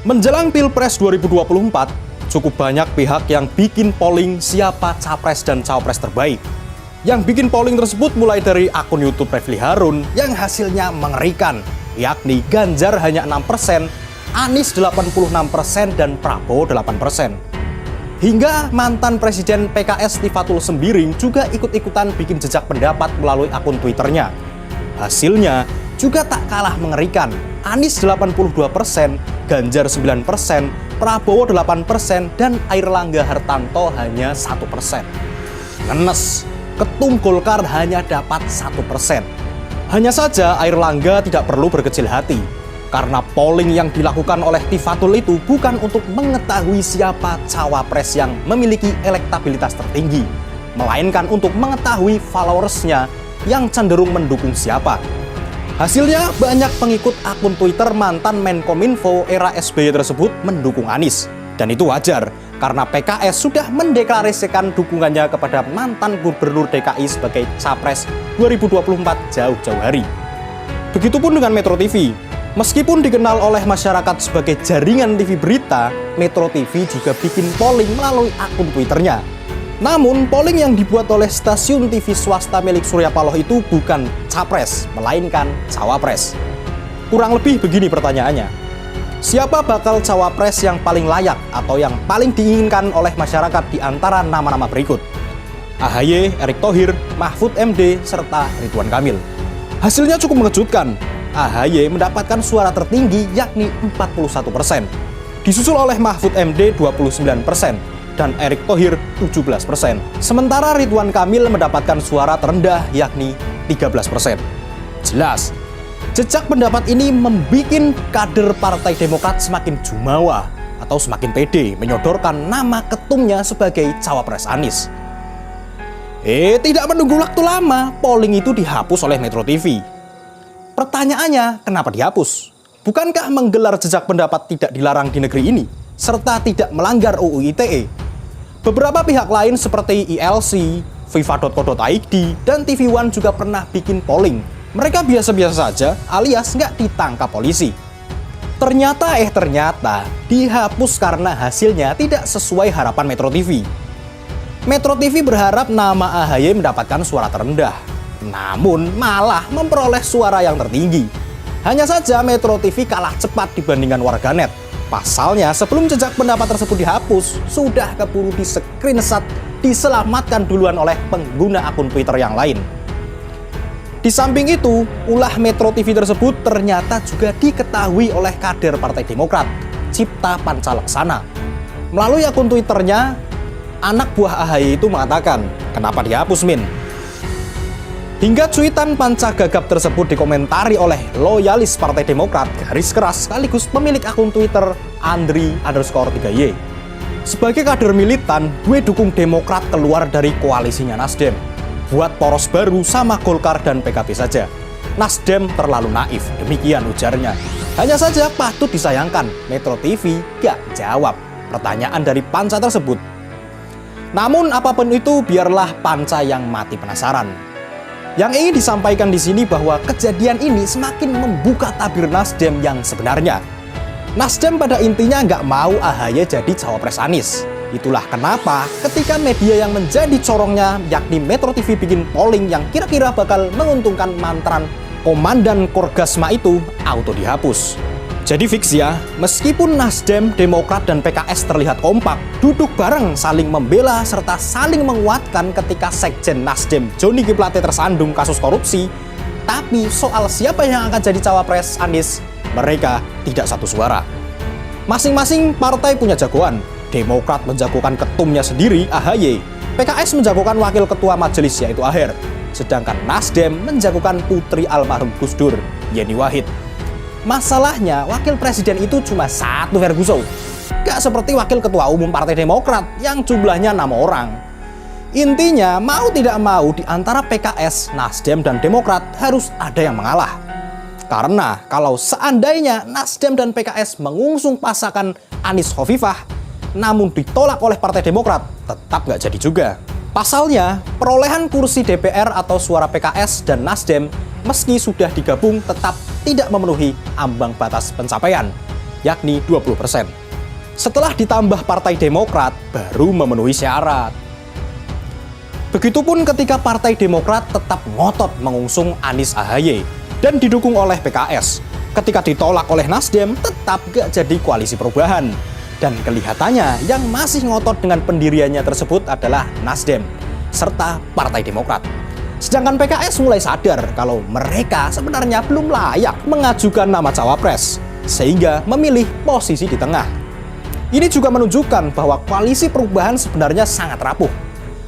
Menjelang Pilpres 2024, cukup banyak pihak yang bikin polling siapa capres dan cawapres terbaik. Yang bikin polling tersebut mulai dari akun YouTube Refly Harun yang hasilnya mengerikan, yakni Ganjar hanya 6%, Anies 86% dan Prabowo 8%. Hingga mantan Presiden PKS Tifatul Sembiring juga ikut-ikutan bikin jejak pendapat melalui akun Twitternya. Hasilnya juga tak kalah mengerikan, Anies 82%, Ganjar 9%, Prabowo 8%, dan Airlangga Hartarto hanya 1%. Ngenes, Ketum Golkar hanya dapat 1%. Hanya saja Airlangga tidak perlu berkecil hati, karena polling yang dilakukan oleh Tifatul itu bukan untuk mengetahui siapa cawapres yang memiliki elektabilitas tertinggi, melainkan untuk mengetahui followersnya yang cenderung mendukung siapa. Hasilnya, banyak pengikut akun Twitter mantan Menkominfo era SBY tersebut mendukung Anies. Dan itu wajar, karena PKS sudah mendeklarasikan dukungannya kepada mantan Gubernur DKI sebagai Capres 2024 jauh-jauh hari. Begitupun dengan Metro TV. Meskipun dikenal oleh masyarakat sebagai jaringan TV berita, Metro TV juga bikin polling melalui akun Twitternya. Namun, polling yang dibuat oleh stasiun TV swasta milik Surya Paloh itu bukan capres, melainkan cawapres. Kurang lebih begini pertanyaannya. Siapa bakal cawapres yang paling layak atau yang paling diinginkan oleh masyarakat di antara nama-nama berikut? AHY, Erick Thohir, Mahfud MD, serta Ridwan Kamil. Hasilnya cukup mengejutkan. AHY mendapatkan suara tertinggi yakni 41%. Disusul oleh Mahfud MD 29%. Dan Erick Thohir 17%. Sementara Ridwan Kamil mendapatkan suara terendah yakni 13%. Jelas, jejak pendapat ini membuat kader Partai Demokrat semakin jumawa atau semakin pede menyodorkan nama ketumnya sebagai cawapres Anies. Tidak menunggu waktu lama, polling itu dihapus oleh Metro TV. Pertanyaannya, kenapa dihapus? Bukankah menggelar jejak pendapat tidak dilarang di negeri ini, serta tidak melanggar UU ITE? Beberapa pihak lain seperti ILC, Viva.co.id, dan TV One juga pernah bikin polling. Mereka biasa-biasa saja alias nggak ditangkap polisi. Ternyata dihapus karena hasilnya tidak sesuai harapan Metro TV. Metro TV berharap nama AHY mendapatkan suara terendah, namun malah memperoleh suara yang tertinggi. Hanya saja Metro TV kalah cepat dibandingkan warganet. Pasalnya, sebelum jejak pendapat tersebut dihapus, sudah keburu di-screenshot, diselamatkan duluan oleh pengguna akun Twitter yang lain. Di samping itu, ulah Metro TV tersebut ternyata juga diketahui oleh kader Partai Demokrat, Cipta Pancalaksana. Melalui akun Twitternya, anak buah AHY itu mengatakan, "Kenapa dihapus, Min?" Hingga cuitan pancagagap tersebut dikomentari oleh loyalis Partai Demokrat garis keras sekaligus pemilik akun Twitter Andri_3Y. Sebagai kader militan, gue dukung Demokrat keluar dari koalisinya Nasdem. Buat poros baru sama Golkar dan PKB saja. Nasdem terlalu naif, demikian ujarnya. Hanya saja patut disayangkan, Metro TV gak jawab pertanyaan dari Panca tersebut. Namun apapun itu, biarlah Panca yang mati penasaran. Yang ingin disampaikan di sini bahwa kejadian ini semakin membuka tabir Nasdem yang sebenarnya. Nasdem pada intinya nggak mau AHY jadi cawapres Anies. Itulah kenapa ketika media yang menjadi corongnya yakni Metro TV bikin polling yang kira-kira bakal menguntungkan mantan Komandan Korgasma itu auto dihapus. Jadi fix ya, meskipun Nasdem, Demokrat, dan PKS terlihat kompak, duduk bareng saling membela serta saling menguatkan ketika Sekjen Nasdem Johnny G. Plate tersandung kasus korupsi, tapi soal siapa yang akan jadi cawapres Anies, mereka tidak satu suara. Masing-masing partai punya jagoan. Demokrat menjagokan ketumnya sendiri, AHY. PKS menjagokan wakil ketua majelis yaitu Aher. Sedangkan Nasdem menjagokan putri almarhum Gus Dur, Yeni Wahid. Masalahnya, wakil presiden itu cuma satu Ferguson. Gak seperti wakil ketua umum Partai Demokrat yang jumlahnya 6 orang. Intinya, mau tidak mau di antara PKS, Nasdem, dan Demokrat harus ada yang mengalah. Karena kalau seandainya Nasdem dan PKS mengusung pasangan Anies Khofifah, namun ditolak oleh Partai Demokrat, tetap gak jadi juga. Pasalnya, perolehan kursi DPR atau suara PKS dan Nasdem meski sudah digabung tetap tidak memenuhi ambang batas pencapaian. yakni 20%. Setelah ditambah Partai Demokrat, baru memenuhi syarat. Begitupun ketika Partai Demokrat tetap ngotot mengusung Anies AHY dan didukung oleh PKS. Ketika ditolak oleh Nasdem, tetap gak jadi koalisi perubahan. Dan kelihatannya yang masih ngotot dengan pendiriannya tersebut adalah Nasdem, serta Partai Demokrat. Sedangkan PKS mulai sadar kalau mereka sebenarnya belum layak mengajukan nama cawapres, sehingga memilih posisi di tengah. Ini juga menunjukkan bahwa koalisi perubahan sebenarnya sangat rapuh.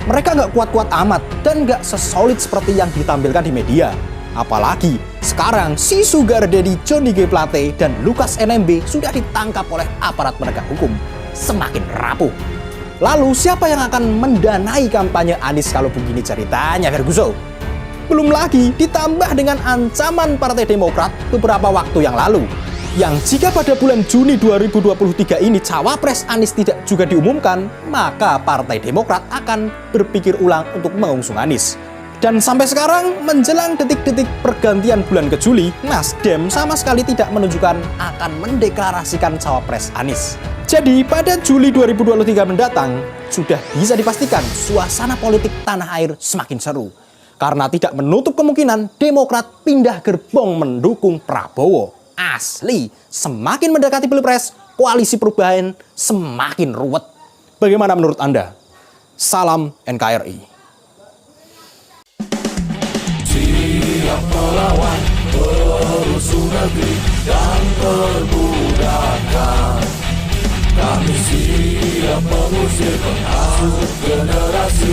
Mereka nggak kuat-kuat amat dan nggak sesolid seperti yang ditampilkan di media. Apalagi sekarang si Sugar Daddy Johnny G. Plate dan Lukas NMB sudah ditangkap oleh aparat penegak hukum. Semakin rapuh. Lalu siapa yang akan mendanai kampanye Anies kalau begini ceritanya, Ferguson? Belum lagi ditambah dengan ancaman Partai Demokrat beberapa waktu yang lalu. Yang jika pada bulan Juni 2023 ini cawapres Anies tidak juga diumumkan, maka Partai Demokrat akan berpikir ulang untuk mengusung Anies. Dan sampai sekarang, menjelang detik-detik pergantian bulan ke Juli, Nasdem sama sekali tidak menunjukkan akan mendeklarasikan cawapres Anies. Jadi pada Juli 2023 mendatang, sudah bisa dipastikan suasana politik tanah air semakin seru. Karena tidak menutup kemungkinan Demokrat pindah gerbong mendukung Prabowo. Asli, semakin mendekati Pilpres, koalisi perubahan semakin ruwet. Bagaimana menurut Anda? Salam NKRI. Siap melawan perusuh negeri dan perbudakan. Kami siap mengusir pengasuh generasi